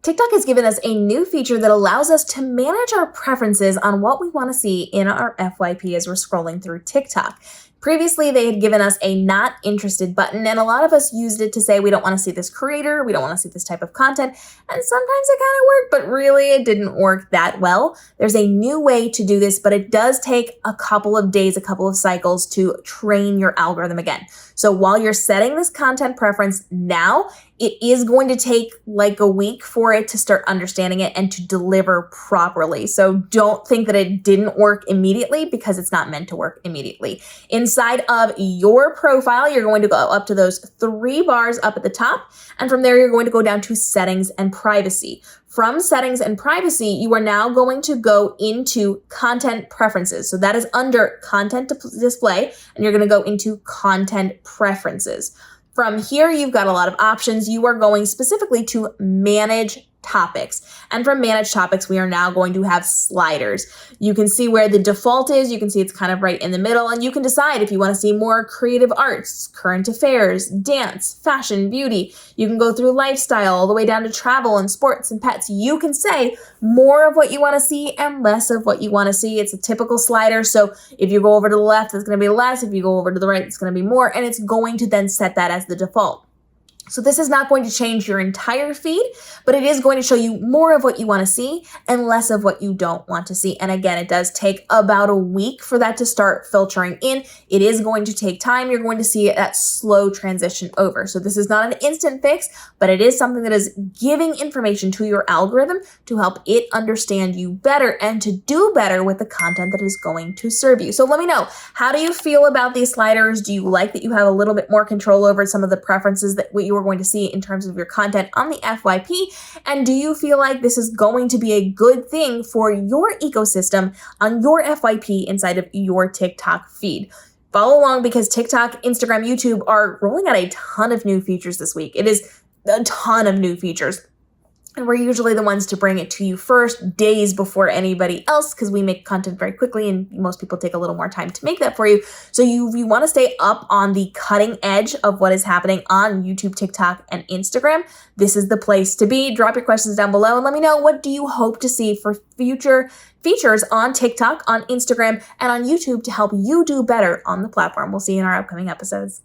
TikTok has given us a new feature that allows us to manage our preferences on what we want to see in our FYP as we're scrolling through TikTok. Previously, they had given us a not interested button, and a lot of us used it to say we don't want to see this creator, we don't want to see this type of content, and sometimes it kind of worked, but really it didn't work that well. There's a new way to do this, but it does take a couple of days, a couple of cycles to train your algorithm again. So while you're setting this content preference now, it is going to take like a week for it to start understanding it and to deliver properly. So don't think that it didn't work immediately, because it's not meant to work immediately. Inside of your profile, you're going to go up to those 3 bars up at the top. And from there, you're going to go down to settings and privacy. From settings and privacy, you are now going to go into content preferences. So that is under content display, and you're going to go into content preferences. From here, you've got a lot of options. You are going specifically to manage topics. And from manage topics, we are now going to have sliders. You can see where the default is. You can see it's kind of right in the middle, and you can decide if you want to see more creative arts, current affairs, dance, fashion, beauty. You can go through lifestyle all the way down to travel and sports and pets. You can say more of what you want to see and less of what you want to see. It's a typical slider. So if you go over to the left, it's going to be less. If you go over to the right, it's going to be more, and it's going to then set that as the default. So this is not going to change your entire feed, but it is going to show you more of what you want to see and less of what you don't want to see. And again, it does take about a week for that to start filtering in. It is going to take time. You're going to see that slow transition over. So this is not an instant fix, but it is something that is giving information to your algorithm to help it understand you better and to do better with the content that is going to serve you. So let me know, how do you feel about these sliders? Do you like that you have a little bit more control over some of the preferences that you are going to see in terms of your content on the FYP? And do you feel like this is going to be a good thing for your ecosystem on your FYP inside of your TikTok feed? Follow along, because TikTok, Instagram, YouTube are rolling out a ton of new features this week. It is a ton of new features. And we're usually the ones to bring it to you first, days before anybody else, because we make content very quickly and most people take a little more time to make that for you. So you want to stay up on the cutting edge of what is happening on YouTube, TikTok, and Instagram. This is the place to be. Drop your questions down below and let me know, what do you hope to see for future features on TikTok, on Instagram, and on YouTube to help you do better on the platform. We'll see you in our upcoming episodes.